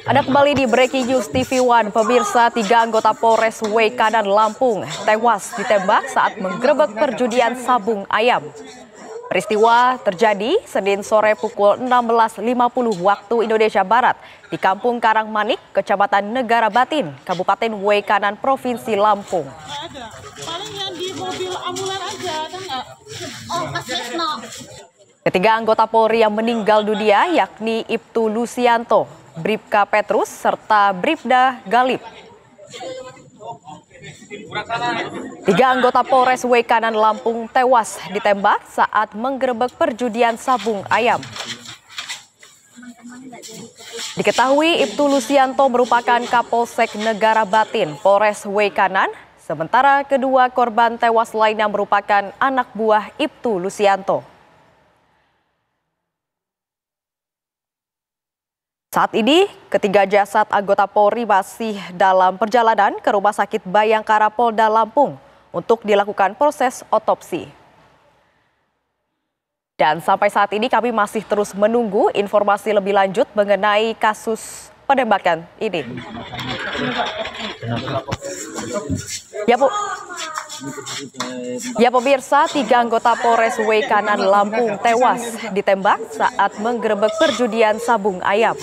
Ada kembali di Breaking News TV One, pemirsa. 3 anggota Polres Kanan Lampung tewas ditembak saat menggerebek perjudian sabung ayam. Peristiwa terjadi Senin sore pukul 16.50 waktu Indonesia Barat di Kampung Karangmanik, Kecamatan Negara Batin, Kabupaten Kanan, Provinsi Lampung. Paling yang di mobil ambulan aja, ada nggak? Oh, Kasresno. Ketiga anggota Polri yang meninggal dunia yakni Ibtu Lusianto, Bribka Petrus, serta Bribda Galip. 3 anggota Polres Kanan Lampung tewas ditembak saat menggerebek perjudian sabung ayam. Diketahui Ibtu Lusianto merupakan Kapolsek Negara Batin, Polres Kanan, sementara kedua korban tewas lainnya merupakan anak buah Ibtu Lusianto. Saat ini, ketiga jasad anggota Polri masih dalam perjalanan ke Rumah Sakit Bayangkara Polda Lampung untuk dilakukan proses otopsi. Dan sampai saat ini kami masih terus menunggu informasi lebih lanjut mengenai kasus penembakan ini. Ya pemirsa, 3 anggota Polres Kanan Lampung tewas ditembak saat menggerebek perjudian sabung ayam.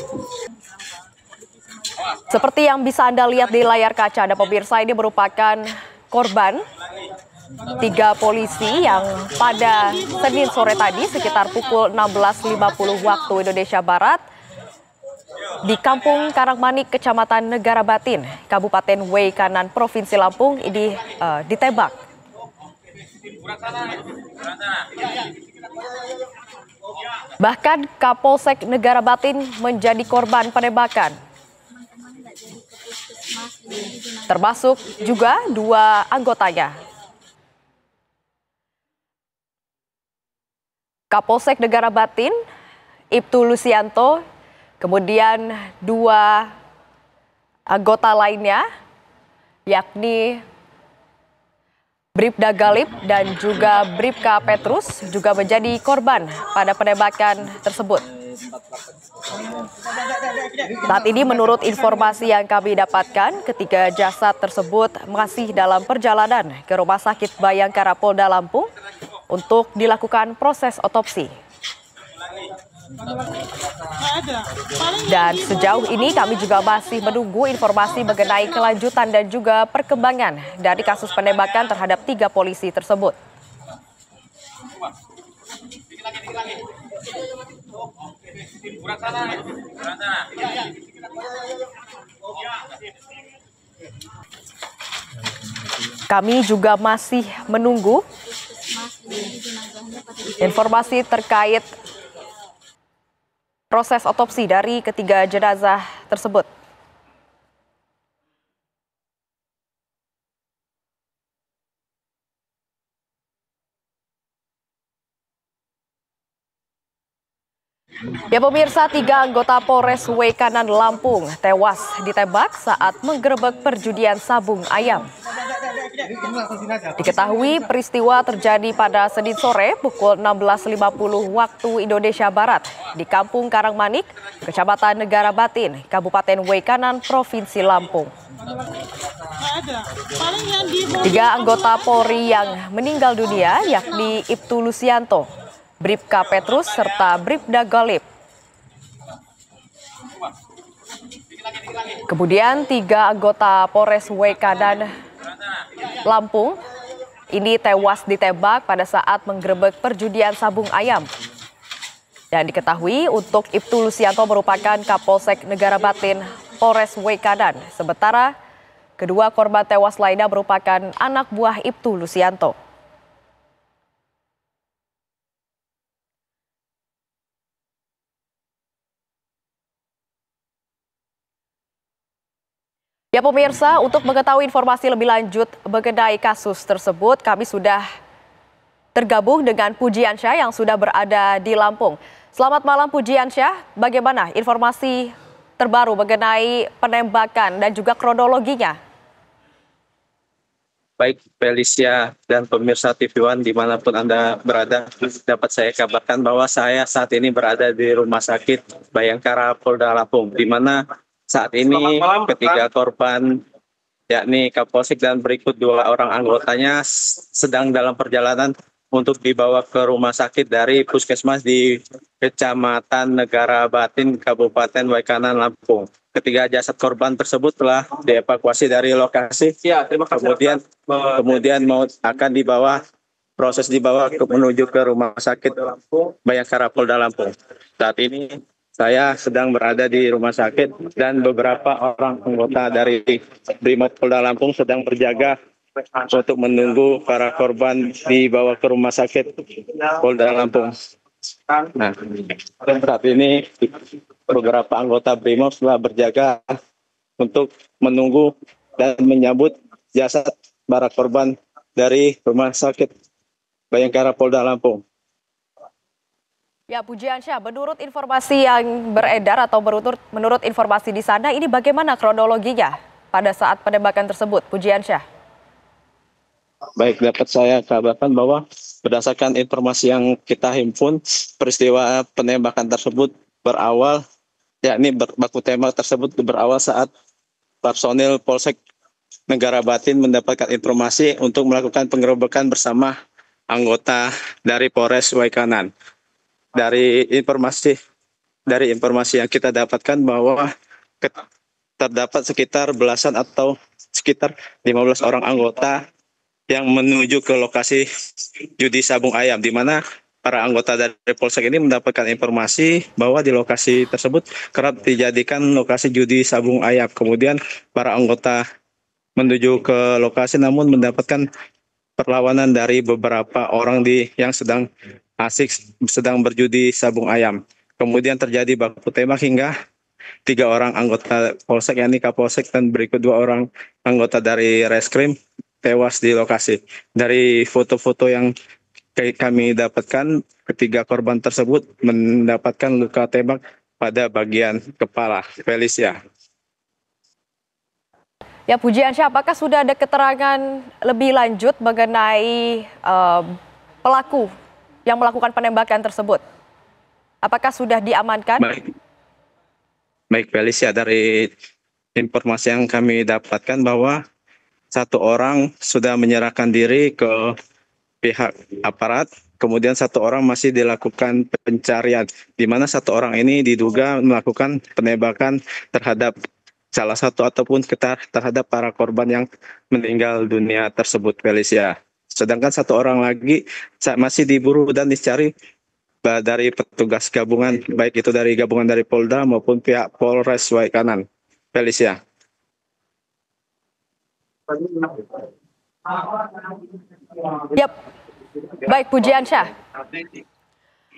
Seperti yang bisa Anda lihat di layar kaca, Anda pemirsa, ini merupakan korban 3 polisi yang pada Senin sore tadi sekitar pukul 16.50 waktu Indonesia Barat di Kampung Karangmanik, Kecamatan Negara Batin, Kabupaten Kanan, Provinsi Lampung ini ditembak. Bahkan Kapolsek Negara Batin menjadi korban penembakan. Termasuk juga 2 anggotanya. Kapolsek Negara Batin, Ibtu Lusianto, kemudian 2 anggota lainnya, yakni Bribda Galip dan juga Bribka Petrus juga menjadi korban pada penembakan tersebut. Saat ini menurut informasi yang kami dapatkan, ketiga jasad tersebut masih dalam perjalanan ke Rumah Sakit Bayangkara Polda Lampung untuk dilakukan proses otopsi. Dan sejauh ini kami juga masih menunggu informasi mengenai kelanjutan dan juga perkembangan dari kasus penembakan terhadap 3 polisi tersebut. Kami juga masih menunggu informasi terkait proses otopsi dari ketiga jenazah tersebut. Ya pemirsa, 3 anggota Polres Kanan Lampung tewas ditembak saat menggerebek perjudian sabung ayam. Diketahui peristiwa terjadi pada Senin sore pukul 16.50 waktu Indonesia Barat di Kampung Karangmanik, Kecamatan Negara Batin, Kabupaten Kanan, Provinsi Lampung. 3 anggota Polri yang meninggal dunia yakni Ibtu Lusianto, Bribka Petrus, serta Bribda Galip. Kemudian 3 anggota Polres Kanan Lampung ini tewas ditembak pada saat menggerebek perjudian sabung ayam. Dan diketahui untuk Ibtu Lusianto merupakan Kapolsek Negara Batin, Polres Kanan. Sementara kedua korban tewas lainnya merupakan anak buah Ibtu Lusianto. Ya pemirsa, untuk mengetahui informasi lebih lanjut mengenai kasus tersebut, kami sudah tergabung dengan Pujiansyah yang sudah berada di Lampung. Selamat malam Pujiansyah, bagaimana informasi terbaru mengenai penembakan dan juga kronologinya? Baik Felicia dan pemirsa TV One dimanapun Anda berada, dapat saya kabarkan bahwa saya saat ini berada di Rumah Sakit Bayangkara Polda Lampung, di mana saat ini ketiga korban yakni Kapolsek dan berikut 2 orang anggotanya sedang dalam perjalanan untuk dibawa ke rumah sakit dari puskesmas di Kecamatan Negara Batin, Kabupaten Waikanan, Lampung. Ketiga jasad korban tersebut telah dievakuasi dari lokasi. Ya, terima kasih. Kemudian akan dibawa menuju ke rumah sakit Bayangkara Polda Lampung. Saat ini saya sedang berada di rumah sakit dan beberapa orang anggota dari Brimob Polda Lampung sedang berjaga untuk menunggu para korban dibawa ke rumah sakit Polda Lampung. Nah, saat ini beberapa anggota Brimob telah berjaga untuk menunggu dan menyambut jasad para korban dari rumah sakit Bayangkara Polda Lampung. Ya, Pujiansyah, menurut informasi yang beredar atau menurut informasi di sana, ini bagaimana kronologinya pada saat penembakan tersebut, Pujiansyah? Baik, dapat saya kabarkan bahwa berdasarkan informasi yang kita himpun, peristiwa penembakan tersebut berawal, yakni baku tembak tersebut berawal saat personil Polsek Negara Batin mendapatkan informasi untuk melakukan penggerebekan bersama anggota dari Polres Waikanan. Dari informasi yang kita dapatkan bahwa terdapat sekitar belasan atau sekitar 15 orang anggota yang menuju ke lokasi judi sabung ayam, di mana para anggota dari Polsek ini mendapatkan informasi bahwa di lokasi tersebut kerap dijadikan lokasi judi sabung ayam. Kemudian para anggota menuju ke lokasi namun mendapatkan perlawanan dari beberapa orang yang sedang berjudi sabung ayam. Kemudian terjadi baku tembak hingga 3 orang anggota Polsek, yakni Kapolsek dan berikut 2 orang anggota dari Reskrim tewas di lokasi. Dari foto-foto yang kami dapatkan, ketiga korban tersebut mendapatkan luka tembak pada bagian kepala. Felicia. Ya, Pujiansyah, apakah sudah ada keterangan lebih lanjut mengenai pelaku yang melakukan penembakan tersebut? Apakah sudah diamankan? Baik Felicia, dari informasi yang kami dapatkan bahwa 1 orang sudah menyerahkan diri ke pihak aparat, kemudian 1 orang masih dilakukan pencarian, di mana 1 orang ini diduga melakukan penembakan terhadap salah satu ataupun terhadap para korban yang meninggal dunia tersebut, Felicia. Sedangkan 1 orang lagi masih diburu dan dicari dari petugas gabungan, baik itu dari gabungan dari Polda maupun pihak Polres Waikanan, Felicia. Yap, baik Pujiansyah.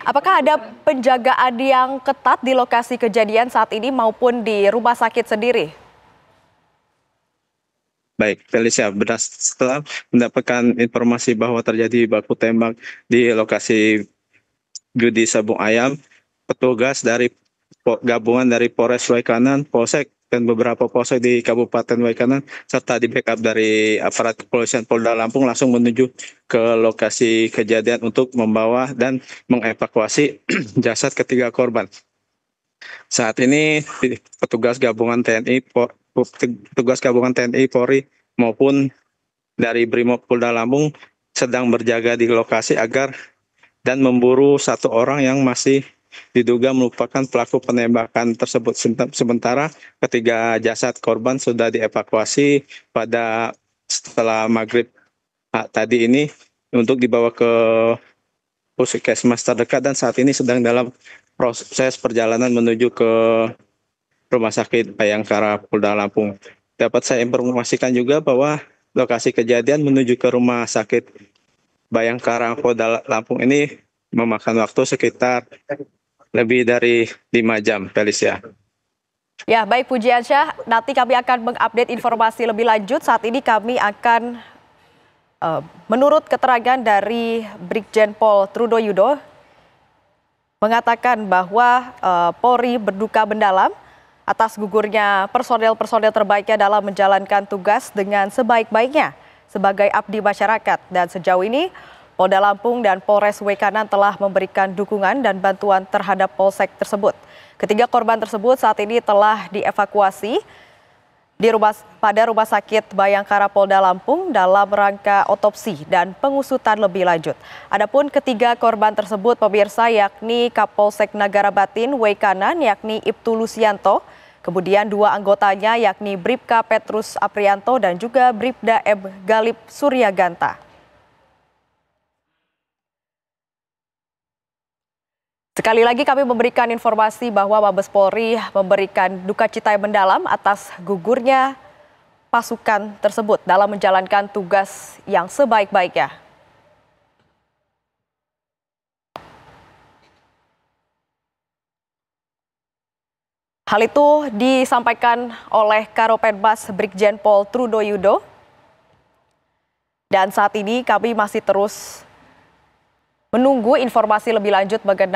Apakah ada penjagaan yang ketat di lokasi kejadian saat ini maupun di rumah sakit sendiri? Baik, Felicia, setelah mendapatkan informasi bahwa terjadi baku tembak di lokasi judi sabung ayam, petugas dari gabungan dari Polres Waikanan, Polsek, dan beberapa polsek di Kabupaten Waikanan, serta di backup dari aparat kepolisian Polda Lampung langsung menuju ke lokasi kejadian untuk membawa dan mengevakuasi jasad ketiga korban. Saat ini petugas gabungan TNI, Polri maupun dari Brimob Polda Lampung sedang berjaga di lokasi agar dan memburu 1 orang yang masih diduga merupakan pelaku penembakan tersebut. Sementara ketiga jasad korban sudah dievakuasi setelah maghrib tadi ini untuk dibawa ke puskesmas terdekat dan saat ini sedang dalam proses perjalanan menuju ke Rumah Sakit Bayangkara Polda Lampung. Dapat saya informasikan juga bahwa lokasi kejadian menuju ke Rumah Sakit Bayangkara Polda Lampung ini memakan waktu sekitar lebih dari 5 jam, Felicia. Ya, baik Pujiansyah, nanti kami akan mengupdate informasi lebih lanjut. Saat ini kami akan menurut keterangan dari Brigjen Pol Trudoyudo mengatakan bahwa Polri berduka mendalam atas gugurnya personel terbaiknya dalam menjalankan tugas dengan sebaik-baiknya. sebagai abdi masyarakat. Dan sejauh ini Polda Lampung dan Polres Wekanan telah memberikan dukungan dan bantuan terhadap polsek tersebut. Ketiga korban tersebut saat ini telah dievakuasi pada Rumah Sakit Bayangkara Polda Lampung dalam rangka otopsi dan pengusutan lebih lanjut. Adapun ketiga korban tersebut pemirsa yakni Kapolsek Nagara Batin Wekanan yakni Ibtu Lusianto, kemudian dua anggotanya yakni Bribka Petrus Aprianto dan juga Bribda M. Galip Suryaganta. Sekali lagi kami memberikan informasi bahwa Mabes Polri memberikan duka cita yang mendalam atas gugurnya pasukan tersebut dalam menjalankan tugas yang sebaik-baiknya. Hal itu disampaikan oleh Karopenmas Brigjen Pol Trudoyudo. Dan saat ini kami masih terus menunggu informasi lebih lanjut mengenai